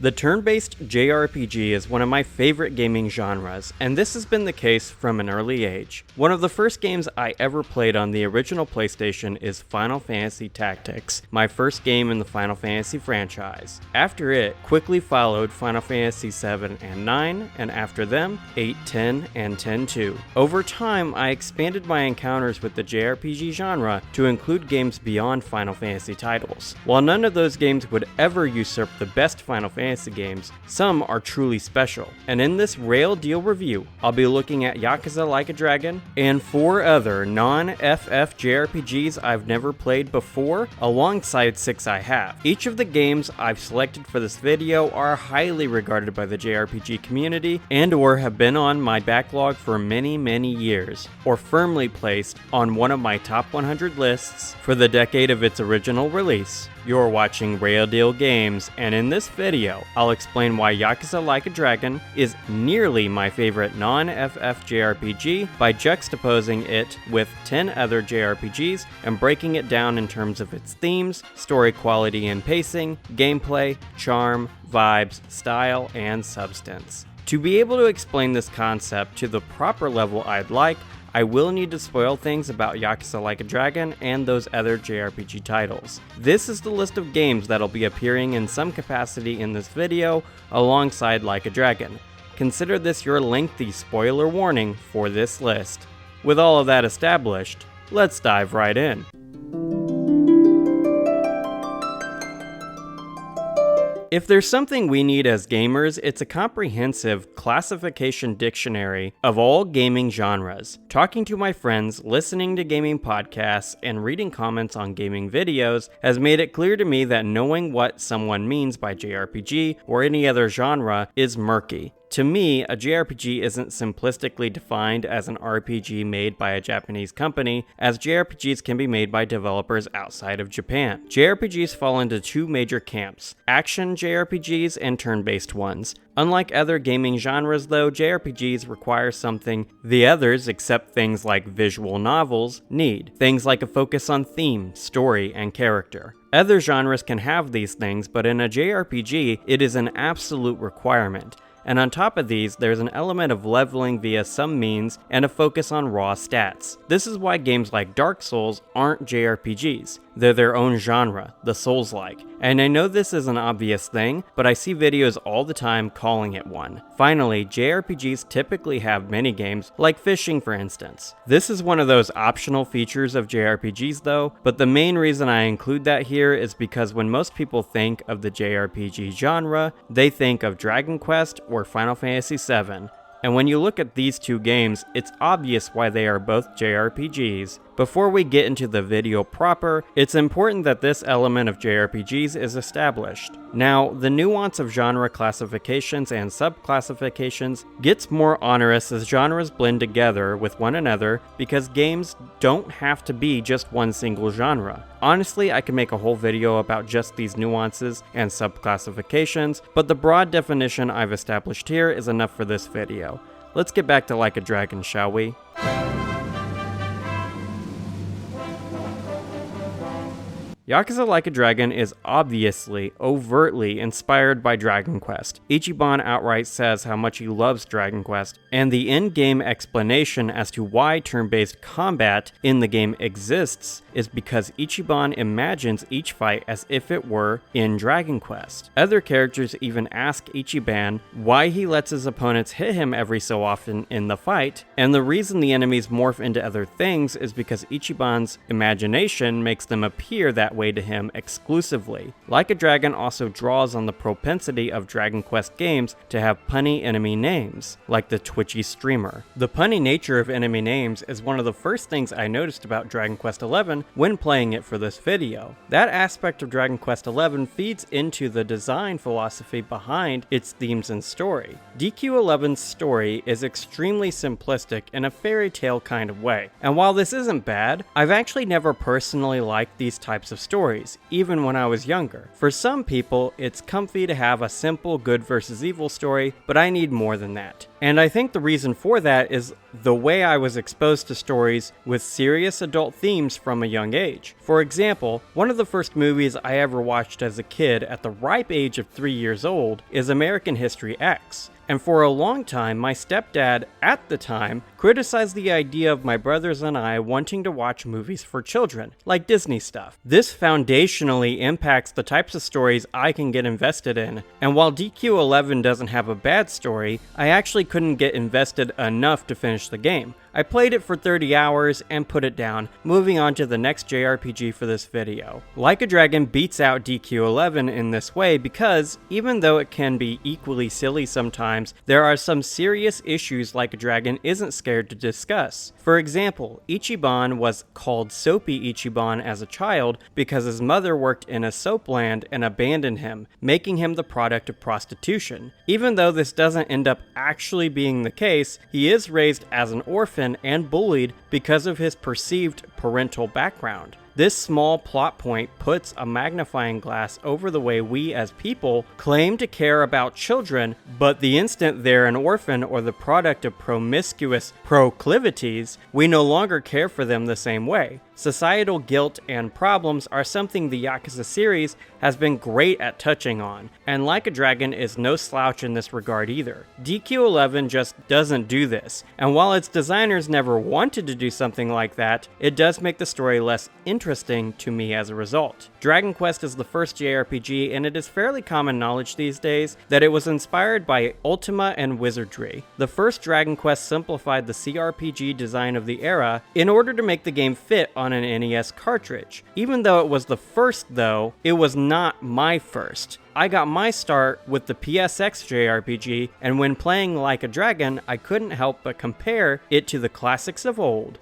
The turn-based JRPG is one of my favorite gaming genres, and this has been the case from an early age. One of the first games I ever played on the original PlayStation is Final Fantasy Tactics, my first game in the Final Fantasy franchise. After it, quickly followed Final Fantasy 7 and 9, and after them, 8, 10, and 10-2. Over time, I expanded my encounters with the JRPG genre to include games beyond Final Fantasy titles. While none of those games would ever usurp the best Final Fantasy games, some are truly special. And in this Rayl deal review, I'll be looking at Yakuza Like a Dragon and 4 other non-FF JRPGs I've never played before, alongside 6 I have. Each of the games I've selected for this video are highly regarded by the JRPG community and or have been on my backlog for many years, or firmly placed on one of my top 100 lists for the decade of its original release. You're watching Rayl Deal Games, and in this video, I'll explain why Yakuza Like a Dragon is nearly my favorite non-FF JRPG by juxtaposing it with 10 other JRPGs and breaking it down in terms of its themes, story quality and pacing, gameplay, charm, vibes, style, and substance. To be able to explain this concept to the proper level I'd like, I will need to spoil things about Yakuza Like a Dragon and those other JRPG titles. This is the list of games that'll be appearing in some capacity in this video, alongside Like a Dragon. Consider this your lengthy spoiler warning for this list. With all of that established, let's dive right in. If there's something we need as gamers, it's a comprehensive classification dictionary of all gaming genres. Talking to my friends, listening to gaming podcasts, and reading comments on gaming videos has made it clear to me that knowing what someone means by JRPG or any other genre is murky. To me, a JRPG isn't simplistically defined as an RPG made by a Japanese company, as JRPGs can be made by developers outside of Japan. JRPGs fall into 2 major camps: action JRPGs and turn-based ones. Unlike other gaming genres though, JRPGs require something the others, except things like visual novels, need. Things like a focus on theme, story, and character. Other genres can have these things, but in a JRPG, it is an absolute requirement. And on top of these, there's an element of leveling via some means and a focus on raw stats. This is why games like Dark Souls aren't JRPGs. They're their own genre, the Souls-like. And I know this is an obvious thing, but I see videos all the time calling it one. Finally, JRPGs typically have minigames, like fishing for instance. This is one of those optional features of JRPGs though, but the main reason I include that here is because when most people think of the JRPG genre, they think of Dragon Quest or Final Fantasy VII. And when you look at these 2 games, it's obvious why they are both JRPGs. Before we get into the video proper, it's important that this element of JRPGs is established. Now, the nuance of genre classifications and subclassifications gets more onerous as genres blend together with one another because games don't have to be just one single genre. Honestly, I could make a whole video about just these nuances and subclassifications, but the broad definition I've established here is enough for this video. Let's get back to Like a Dragon, shall we? Yakuza Like a Dragon is obviously, overtly inspired by Dragon Quest. Ichiban outright says how much he loves Dragon Quest, and the in-game explanation as to why turn-based combat in the game exists is because Ichiban imagines each fight as if it were in Dragon Quest. Other characters even ask Ichiban why he lets his opponents hit him every so often in the fight, and the reason the enemies morph into other things is because Ichiban's imagination makes them appear that way to him exclusively. Like a Dragon also draws on the propensity of Dragon Quest games to have punny enemy names, like the Twitchy streamer. The punny nature of enemy names is one of the first things I noticed about Dragon Quest XI when playing it for this video. That aspect of Dragon Quest XI feeds into the design philosophy behind its themes and story. DQ11's story is extremely simplistic in a fairy tale kind of way, and while this isn't bad, I've actually never personally liked these types of stories, even when I was younger. For some people, it's comfy to have a simple good versus evil story, but I need more than that. And I think the reason for that is the way I was exposed to stories with serious adult themes from a young age. For example, one of the first movies I ever watched as a kid at the ripe age of 3 years old is American History X. And for a long time, my stepdad, at the time, criticized the idea of my brothers and I wanting to watch movies for children, like Disney stuff. This foundationally impacts the types of stories I can get invested in, and while DQ11 doesn't have a bad story, I actually couldn't get invested enough to finish the game. I played it for 30 hours and put it down, moving on to the next JRPG for this video. Like a Dragon beats out DQ11 in this way because, even though it can be equally silly sometimes, there are some serious issues Like a Dragon isn't scared to discuss. For example, Ichiban was called Soapy Ichiban as a child because his mother worked in a soap land and abandoned him, making him the product of prostitution. Even though this doesn't end up actually being the case, he is raised as an orphan and bullied because of his perceived parental background. This small plot point puts a magnifying glass over the way we as people claim to care about children, but the instant they're an orphan or the product of promiscuous proclivities, we no longer care for them the same way. Societal guilt and problems are something the Yakuza series has been great at touching on, and Like a Dragon is no slouch in this regard either. DQ11 just doesn't do this, and while its designers never wanted to do something like that, it does make the story less interesting to me as a result. Dragon Quest is the first JRPG, and it is fairly common knowledge these days that it was inspired by Ultima and Wizardry. The first Dragon Quest simplified the CRPG design of the era in order to make the game fit on an NES cartridge. Even though it was the first though, it was not my first. I got my start with the PSX JRPG, and when playing Like a Dragon, I couldn't help but compare it to the classics of old.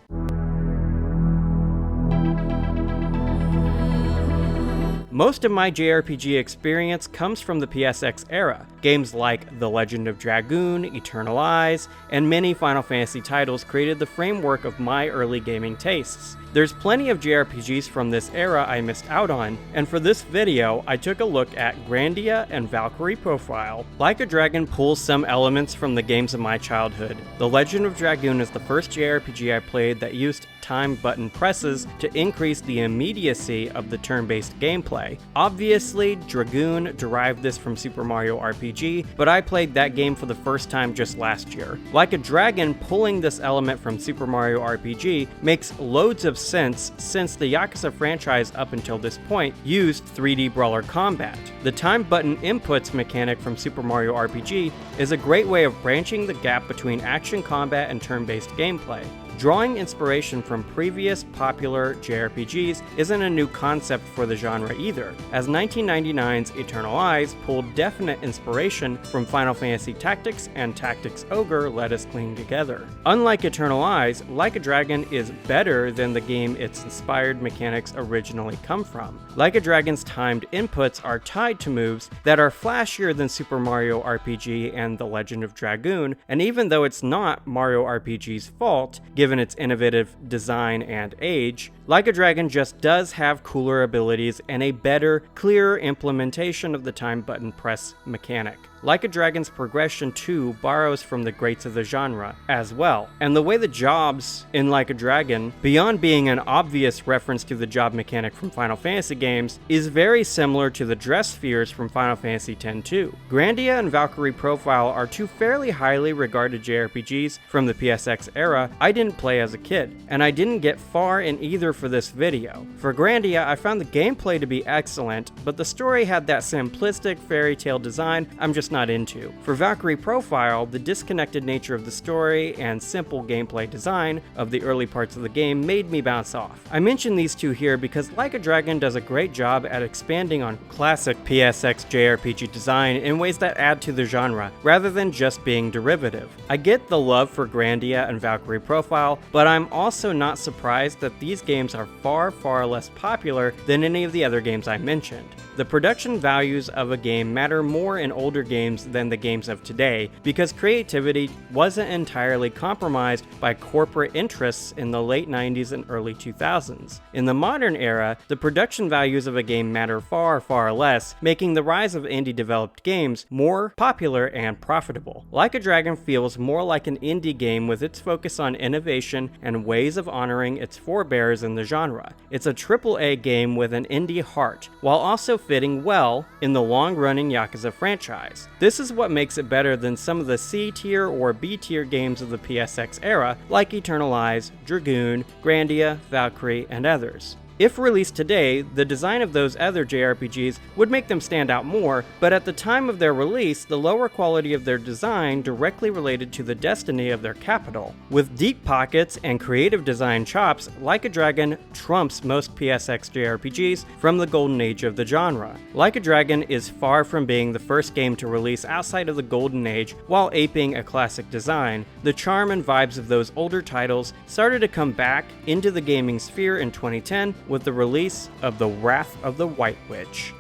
Most of my JRPG experience comes from the PSX era. Games like The Legend of Dragoon, Eternal Eyes, and many Final Fantasy titles created the framework of my early gaming tastes. There's plenty of JRPGs from this era I missed out on, and for this video, I took a look at Grandia and Valkyrie Profile. Like a Dragon pulls some elements from the games of my childhood. The Legend of Dragoon is the first JRPG I played that used time button presses to increase the immediacy of the turn-based gameplay. Obviously, Dragoon derived this from Super Mario RPG, but I played that game for the first time just last year. Like a Dragon pulling this element from Super Mario RPG makes loads of sense since the Yakuza franchise up until this point used 3D brawler combat. The time button inputs mechanic from Super Mario RPG is a great way of branching the gap between action combat and turn-based gameplay. Drawing inspiration from previous popular JRPGs isn't a new concept for the genre either, as 1999's Eternal Eyes pulled definite inspiration from Final Fantasy Tactics and Tactics Ogre Let Us Cling Together. Unlike Eternal Eyes, Like a Dragon is better than the game its inspired mechanics originally come from. Like a Dragon's timed inputs are tied to moves that are flashier than Super Mario RPG and The Legend of Dragoon, and even though it's not Mario RPG's fault, given its innovative design and age, Like a Dragon just does have cooler abilities and a better, clearer implementation of the time button press mechanic. Like a Dragon's progression too borrows from the greats of the genre as well, and the way the jobs in Like a Dragon, beyond being an obvious reference to the job mechanic from Final Fantasy games, is very similar to the dress spheres from Final Fantasy X too. Grandia and Valkyrie Profile are two fairly highly regarded JRPGs from the PSX era I didn't play as a kid, and I didn't get far in either for this video. For Grandia, I found the gameplay to be excellent, but the story had that simplistic fairy tale design I'm just not into. For Valkyrie Profile, the disconnected nature of the story and simple gameplay design of the early parts of the game made me bounce off. I mention these two here because Like a Dragon does a great job at expanding on classic PSX JRPG design in ways that add to the genre, rather than just being derivative. I get the love for Grandia and Valkyrie Profile, but I'm also not surprised that these games games are far less popular than any of the other games I mentioned. The production values of a game matter more in older games than the games of today because creativity wasn't entirely compromised by corporate interests in the late 90s and early 2000s. In the modern era, the production values of a game matter far less, making the rise of indie-developed games more popular and profitable. Like a Dragon feels more like an indie game with its focus on innovation and ways of honoring its forebears in the genre. It's a AAA game with an indie heart, while also fitting well in the long-running Yakuza franchise. This is what makes it better than some of the C-tier or B-tier games of the PSX era, like Eternal Eyes, Dragoon, Grandia, Valkyrie, and others. If released today, the design of those other JRPGs would make them stand out more, but at the time of their release, the lower quality of their design directly related to the destiny of their capital. With deep pockets and creative design chops, Like a Dragon trumps most PSX JRPGs from the golden age of the genre. Like a Dragon is far from being the first game to release outside of the golden age while aping a classic design. The charm and vibes of those older titles started to come back into the gaming sphere in 2010 with the release of The Wrath of the White Witch.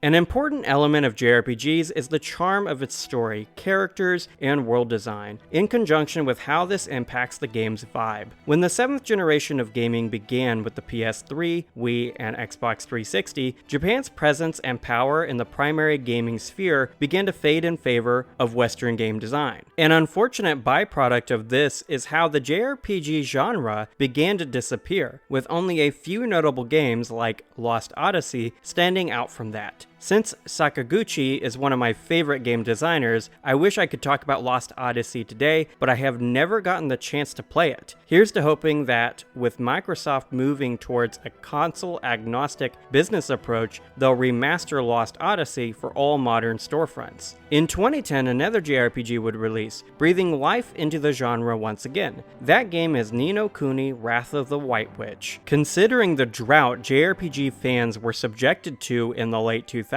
An important element of JRPGs is the charm of its story, characters, and world design, in conjunction with how this impacts the game's vibe. When the 7th generation of gaming began with the PS3, Wii, and Xbox 360, Japan's presence and power in the primary gaming sphere began to fade in favor of Western game design. An unfortunate byproduct of this is how the JRPG genre began to disappear, with only a few notable games like Lost Odyssey standing out from that. Since Sakaguchi is one of my favorite game designers, I wish I could talk about Lost Odyssey today, but I have never gotten the chance to play it. Here's to hoping that, with Microsoft moving towards a console-agnostic business approach, they'll remaster Lost Odyssey for all modern storefronts. In 2010, another JRPG would release, breathing life into the genre once again. That game is No Kuni, Wrath of the White Witch. Considering the drought JRPG fans were subjected to in the late 2000s,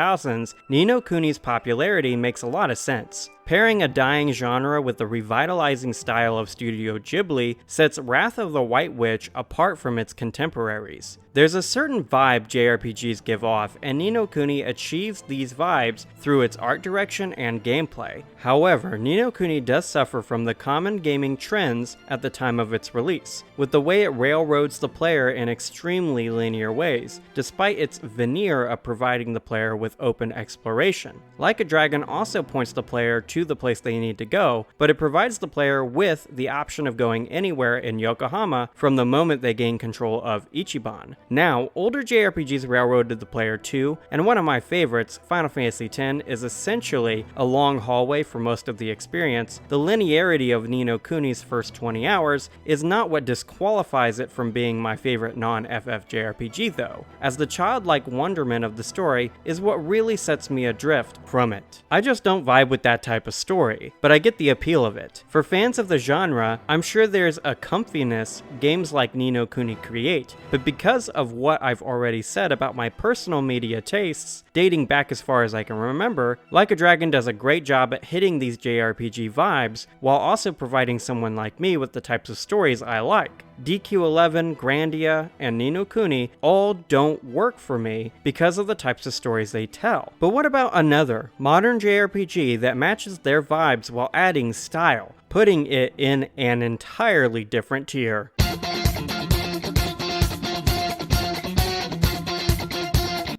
Ni no Kuni's popularity makes a lot of sense. Pairing a dying genre with the revitalizing style of Studio Ghibli sets Wrath of the White Witch apart from its contemporaries. There's a certain vibe JRPGs give off, and Ni no Kuni achieves these vibes through its art direction and gameplay. However, Ni no Kuni does suffer from the common gaming trends at the time of its release, with the way it railroads the player in extremely linear ways, despite its veneer of providing the player with open exploration. Like a Dragon also points the player to the place they need to go, but it provides the player with the option of going anywhere in Yokohama from the moment they gain control of Ichiban. Now, older JRPGs railroaded the player too, and one of my favorites, Final Fantasy X, is essentially a long hallway for most of the experience. The linearity of Ni no Kuni's first 20 hours is not what disqualifies it from being my favorite non-FF JRPG though, as the childlike wonderment of the story is what really sets me adrift from it. I just don't vibe with that type of story, but I get the appeal of it. For fans of the genre, I'm sure there's a comfiness games like Ni no Kuni create, but because of what I've already said about my personal media tastes, dating back as far as I can remember, Like a Dragon does a great job at hitting these JRPG vibes, while also providing someone like me with the types of stories I like. DQ11, Grandia, and Ni no Kuni all don't work for me because of the types of stories they tell. But what about another modern JRPG that matches their vibes while adding style, putting it in an entirely different tier?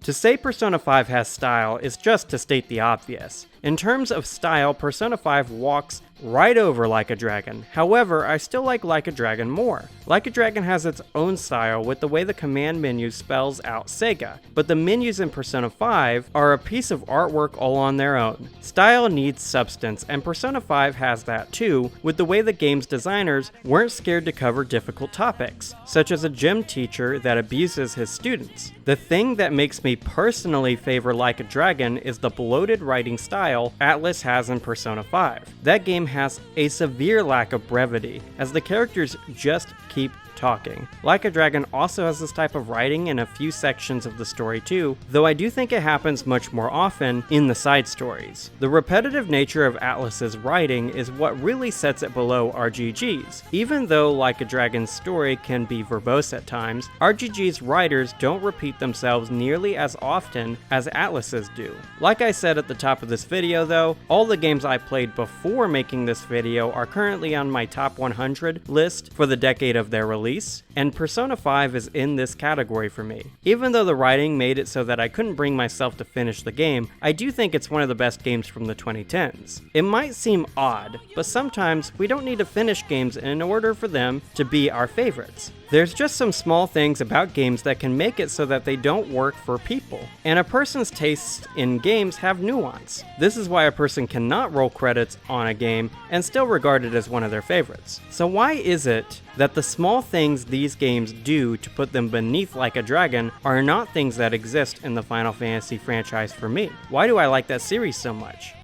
To say Persona 5 has style is just to state the obvious. In terms of style, Persona 5 walks right over Like a Dragon. However, I still like a Dragon more. Like a Dragon has its own style with the way the command menu spells out Sega, but the menus in Persona 5 are a piece of artwork all on their own. Style needs substance, and Persona 5 has that too, with the way the game's designers weren't scared to cover difficult topics, such as a gym teacher that abuses his students. The thing that makes me personally favor Like a Dragon is the bloated writing style Atlus has in Persona 5. That game has a severe lack of brevity, as the characters just keep talking. Like a Dragon also has this type of writing in a few sections of the story too, though I do think it happens much more often in the side stories. The repetitive nature of Atlus's writing is what really sets it below RGGs. Even though Like a Dragon's story can be verbose at times, RGG's writers don't repeat themselves nearly as often as Atlus's do. Like I said at the top of this video though, all the games I played before making this video are currently on my top 100 list for the decade of their release, and Persona 5 is in this category for me. Even though the writing made it so that I couldn't bring myself to finish the game, I do think it's one of the best games from the 2010s. It might seem odd, but sometimes we don't need to finish games in order for them to be our favorites. There's just some small things about games that can make it so that they don't work for people, and a person's tastes in games have nuance. This is why a person cannot roll credits on a game and still regard it as one of their favorites. So why is it that the small things these games do to put them beneath Like a Dragon are not things that exist in the Final Fantasy franchise for me? Why do I like that series so much?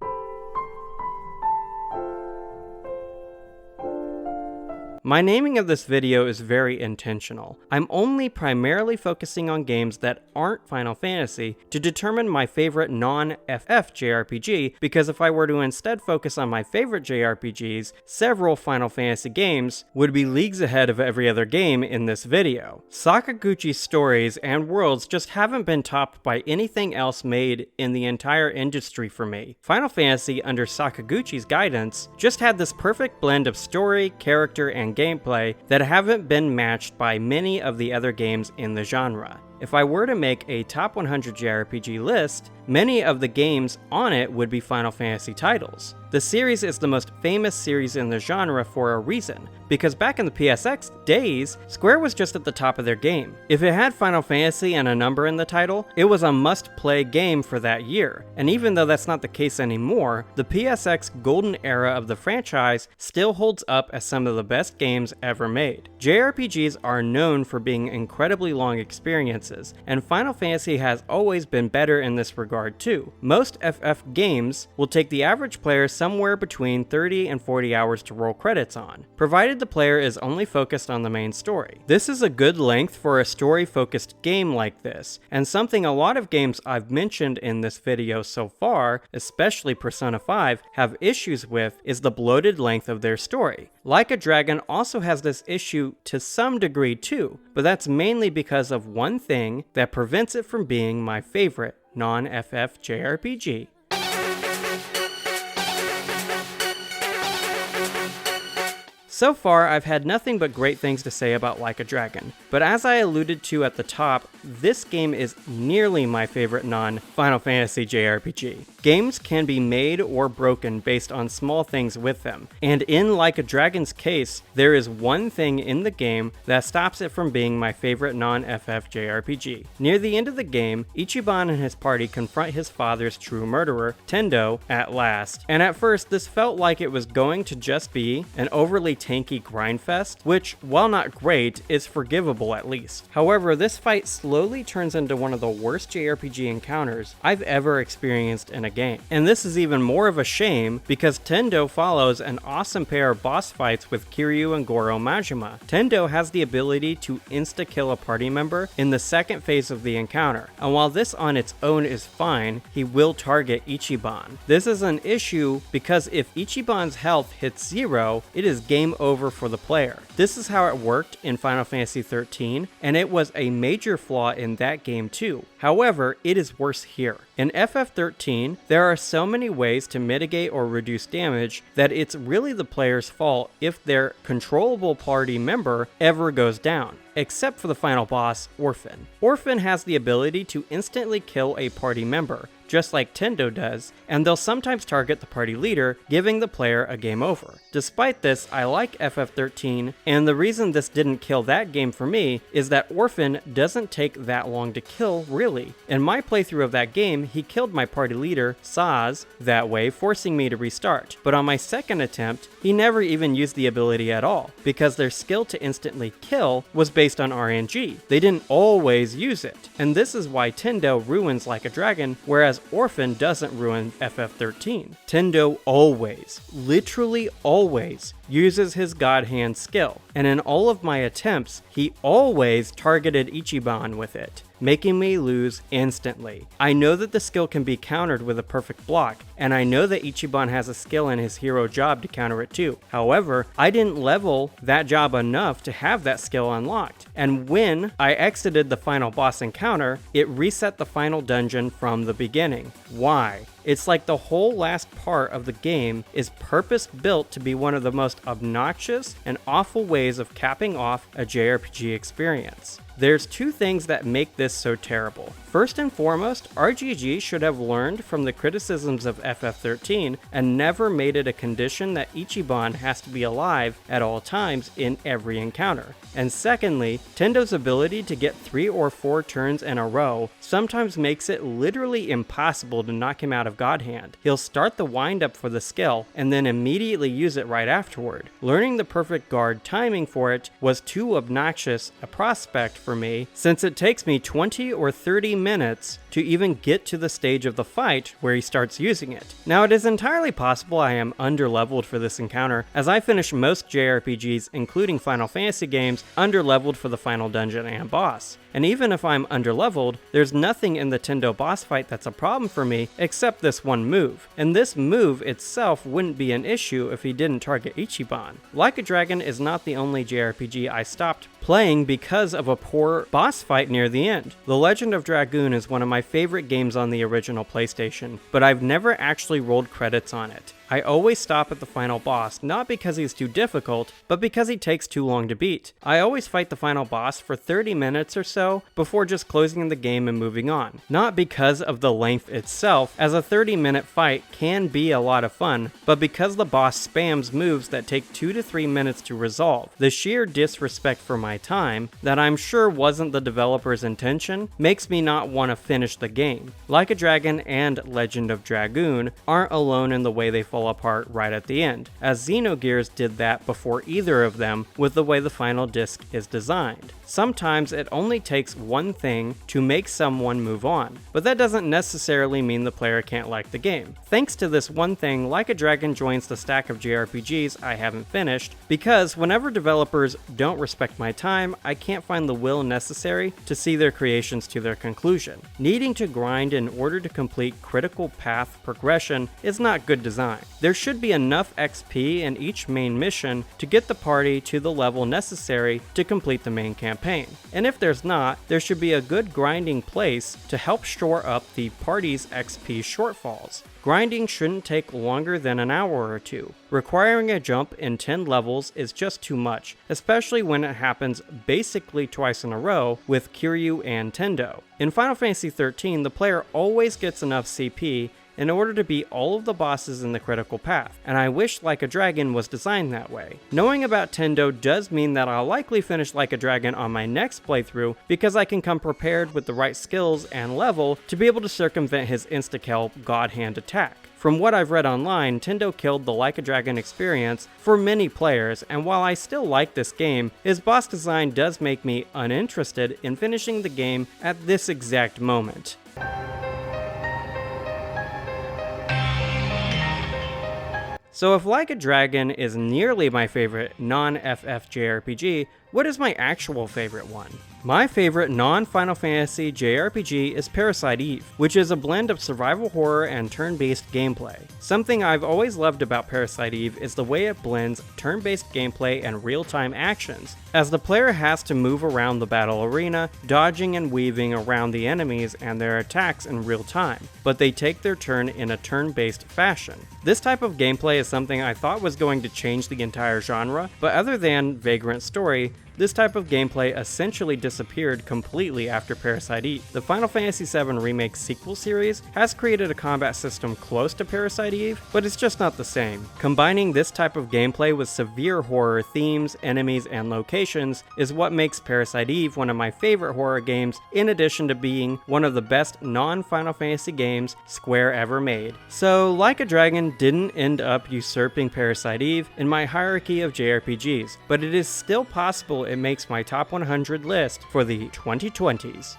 My naming of this video is very intentional. I'm only primarily focusing on games that aren't Final Fantasy to determine my favorite non-FF JRPG, because if I were to instead focus on my favorite JRPGs, several Final Fantasy games would be leagues ahead of every other game in this video. Sakaguchi's stories and worlds just haven't been topped by anything else made in the entire industry for me. Final Fantasy, under Sakaguchi's guidance, just had this perfect blend of story, character, and gameplay that haven't been matched by many of the other games in the genre. If I were to make a top 100 JRPG list, many of the games on it would be Final Fantasy titles. The series is the most famous series in the genre for a reason, because back in the PSX days, Square was just at the top of their game. If it had Final Fantasy and a number in the title, it was a must-play game for that year, and even though that's not the case anymore, the PSX golden era of the franchise still holds up as some of the best games ever made. JRPGs are known for being incredibly long experiences, and Final Fantasy has always been better in this regard too. Most FF games will take the average player somewhere between 30 and 40 hours to roll credits on, provided the player is only focused on the main story. This is a good length for a story-focused game like this, and something a lot of games I've mentioned in this video so far, especially Persona 5, have issues with is the bloated length of their story. Like a Dragon also has this issue to some degree too, but that's mainly because of one thing that prevents it from being my favorite non-FF JRPG. So far, I've had nothing but great things to say about Like a Dragon, but as I alluded to at the top, this game is nearly my favorite non-Final Fantasy JRPG. Games can be made or broken based on small things with them, and in Like a Dragon's case, there is one thing in the game that stops it from being my favorite non-FF JRPG. Near the end of the game, Ichiban and his party confront his father's true murderer, Tendo, at last, and at first this felt like it was going to just be an overly tanky grindfest, which, while not great, is forgivable at least. However, this fight slowly turns into one of the worst JRPG encounters I've ever experienced in a game. And this is even more of a shame because Tendo follows an awesome pair of boss fights with Kiryu and Goro Majima. Tendo has the ability to insta-kill a party member in the second phase of the encounter, and while this on its own is fine, he will target Ichiban. This is an issue because if Ichiban's health hits 0, it is game over for the player. This is how it worked in Final Fantasy XIII, and it was a major flaw in that game too. However, it is worse here. In FF13, there are so many ways to mitigate or reduce damage that it's really the player's fault if their controllable party member ever goes down, except for the final boss, Orphan. Orphan has the ability to instantly kill a party member, just like Tendo does, and they'll sometimes target the party leader, giving the player a game over. Despite this, I like FF13, and the reason this didn't kill that game for me is that Orphan doesn't take that long to kill, really. In my playthrough of that game, he killed my party leader, Saz, that way, forcing me to restart. But on my second attempt, he never even used the ability at all, because their skill to instantly kill was based based on RNG. They didn't always use it. And this is why Tendo ruins Like a Dragon, whereas Orphan doesn't ruin FF13. Tendo always, literally always, uses his God Hand skill, and in all of my attempts, he always targeted Ichiban with it, making me lose instantly. I know that the skill can be countered with a perfect block, and I know that Ichiban has a skill in his hero job to counter it too. However, I didn't level that job enough to have that skill unlocked, and when I exited the final boss encounter, it reset the final dungeon from the beginning. Why? It's like the whole last part of the game is purpose-built to be one of the most obnoxious and awful ways of capping off a JRPG experience. There's two things that make this so terrible. First and foremost, RGG should have learned from the criticisms of FF13 and never made it a condition that Ichiban has to be alive at all times in every encounter. And secondly, Tendo's ability to get 3 or 4 turns in a row sometimes makes it literally impossible to knock him out of God Hand. He'll start the wind-up for the skill and then immediately use it right afterward. Learning the perfect guard timing for it was too obnoxious a prospect for me, since it takes me 20 or 30 minutes to even get to the stage of the fight where he starts using it. Now, it is entirely possible I am underleveled for this encounter, as I finish most JRPGs, including Final Fantasy games, underleveled for the final dungeon and boss. And even if I'm underleveled, there's nothing in the Tendo boss fight that's a problem for me except this one move. And this move itself wouldn't be an issue if he didn't target Ichiban. Like a Dragon is not the only JRPG I stopped playing because of a poor boss fight near the end. The Legend of Dragoon is one of my favorite games on the original PlayStation, but I've never actually rolled credits on it. I always stop at the final boss, not because he's too difficult, but because he takes too long to beat. I always fight the final boss for 30 minutes or so before just closing the game and moving on. Not because of the length itself, as a 30-minute fight can be a lot of fun, but because the boss spams moves that take 2 to 3 minutes to resolve. The sheer disrespect for my time, that I'm sure wasn't the developer's intention, makes me not want to finish the game. Like a Dragon and Legend of Dragoon aren't alone in the way they fall apart right at the end, as Xenogears did that before either of them with the way the final disc is designed. Sometimes it only takes one thing to make someone move on, but that doesn't necessarily mean the player can't like the game. Thanks to this one thing, Like a Dragon joins the stack of JRPGs I haven't finished, because whenever developers don't respect my time, I can't find the will necessary to see their creations to their conclusion. Needing to grind in order to complete critical path progression is not good design. There should be enough XP in each main mission to get the party to the level necessary to complete the main campaign. And if there's not, there should be a good grinding place to help shore up the party's XP shortfalls. Grinding shouldn't take longer than an hour or two. Requiring a jump in 10 levels is just too much, especially when it happens basically twice in a row with Kiryu and Tendo. In Final Fantasy XIII, the player always gets enough CP in order to beat all of the bosses in the critical path, and I wish Like a Dragon was designed that way. Knowing about Tendo does mean that I'll likely finish Like a Dragon on my next playthrough, because I can come prepared with the right skills and level to be able to circumvent his insta-kill God Hand attack. From what I've read online, Tendo killed the Like a Dragon experience for many players, and while I still like this game, his boss design does make me uninterested in finishing the game at this exact moment. So if Like a Dragon is nearly my favorite non-FF JRPG, what is my actual favorite one? My favorite non-Final Fantasy JRPG is Parasite Eve, which is a blend of survival horror and turn-based gameplay. Something I've always loved about Parasite Eve is the way it blends turn-based gameplay and real-time actions, as the player has to move around the battle arena, dodging and weaving around the enemies and their attacks in real time, but they take their turn in a turn-based fashion. This type of gameplay is something I thought was going to change the entire genre, but other than Vagrant Story, this type of gameplay essentially disappeared completely after Parasite Eve. The Final Fantasy VII Remake sequel series has created a combat system close to Parasite Eve, but it's just not the same. Combining this type of gameplay with severe horror themes, enemies, and locations is what makes Parasite Eve one of my favorite horror games, in addition to being one of the best non-Final Fantasy games Square ever made. So, Like a Dragon didn't end up usurping Parasite Eve in my hierarchy of JRPGs, but it is still possible it makes my top 100 list for the 2020s.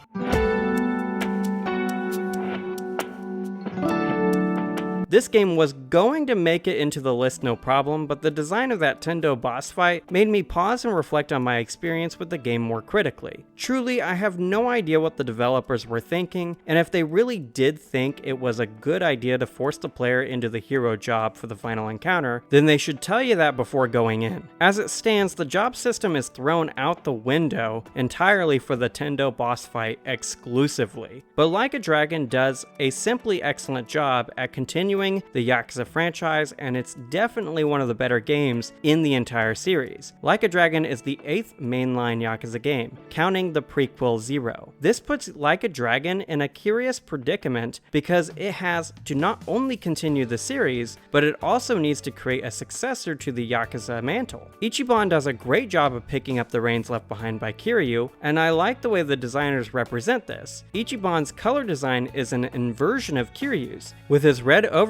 This game was going to make it into the list no problem, but the design of that Tendo boss fight made me pause and reflect on my experience with the game more critically. Truly, I have no idea what the developers were thinking, and if they really did think it was a good idea to force the player into the hero job for the final encounter, then they should tell you that before going in. As it stands, the job system is thrown out the window entirely for the Tendo boss fight exclusively. But Like a Dragon does a simply excellent job at continuing the Yakuza franchise, and it's definitely one of the better games in the entire series. Like a Dragon is the 8th mainline Yakuza game, counting the prequel 0. This puts Like a Dragon in a curious predicament because it has to not only continue the series, but it also needs to create a successor to the Yakuza mantle. Ichiban does a great job of picking up the reins left behind by Kiryu, and I like the way the designers represent this. Ichiban's color design is an inversion of Kiryu's, with his red overcoat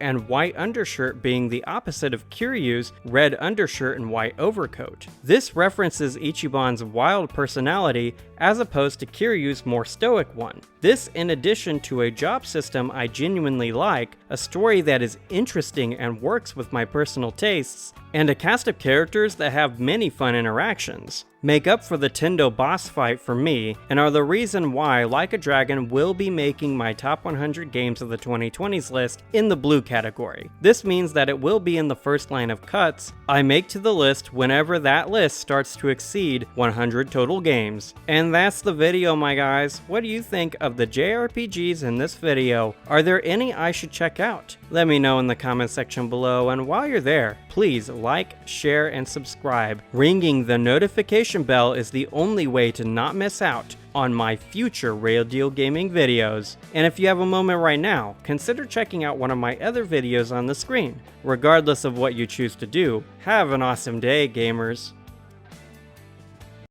and white undershirt being the opposite of Kiryu's red undershirt and white overcoat. This references Ichiban's wild personality as opposed to Kiryu's more stoic one. This in addition to a job system I genuinely like, a story that is interesting and works with my personal tastes, and a cast of characters that have many fun interactions, make up for the Tendo boss fight for me, and are the reason why Like a Dragon will be making my top 100 games of the 2020s list in the blue category. This means that it will be in the first line of cuts I make to the list whenever that list starts to exceed 100 total games. And that's the video, my guys. What do you think of the JRPGs in this video? Are there any I should check out? Let me know in the comment section below, and while you're there, please like, share, and subscribe. Ringing the notification bell is the only way to not miss out on my future Rayl Deal Gaming videos. And if you have a moment right now, consider checking out one of my other videos on the screen. Regardless of what you choose to do, have an awesome day, gamers.